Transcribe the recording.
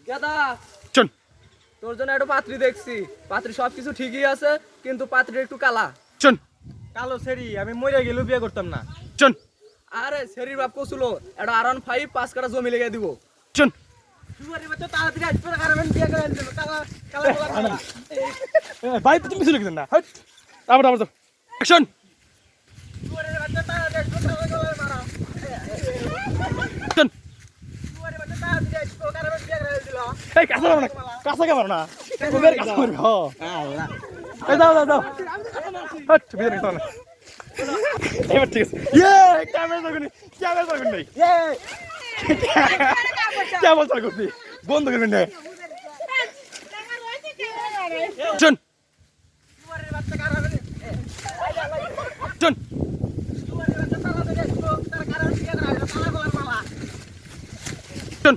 গেদা চল তোর জন্য একটা পাত্রী দেখছি। পাত্রী সবকিছু ঠিকই আছে, কিন্তু পাত্রী একটু কালা। চল কালো সেরি আমি মরে গেলেও বিয়ে করতাম না। চল আরে শরীর বাপ কসুলো একটা R15 5 কাটা জমি লেগে দিব। চল সুয়ারি বাচ্চা তাড়াতাড়ি আসবে না, কারণ বিয়ে করে আনতে হবে। কালা কালা বলা না। ভাই তুমি কিছু লিখতেন না হট আবার আবার অ্যাকশন সুয়ারি বাচ্চা তাড়াতাড়ি আসবে, কালা কালা মারা। চল সুয়ারি বাচ্চা তাড়াতাড়ি আসবে, কারণ বিয়ে করে দিল। এই কাছে মারো না কাছে কে মারো না ওদের কাছে মারবে হ আল্লাহ এই দাও দাও দাও হট বিয়ে দেখো না এবার ঠিক আছে ইয়ে ক্যামেরা দেখুন ক্যামেরা দেখুন নাই ক্যামেরা চালু করবি বন্ধ করবেন না চল সুয়ারি বাচ্চা কারণ চল সুয়ারি বাচ্চা তাড়াতাড়ি আসবে, তার কারণ বিয়ে করে দিল। কালা কালা মালা। চল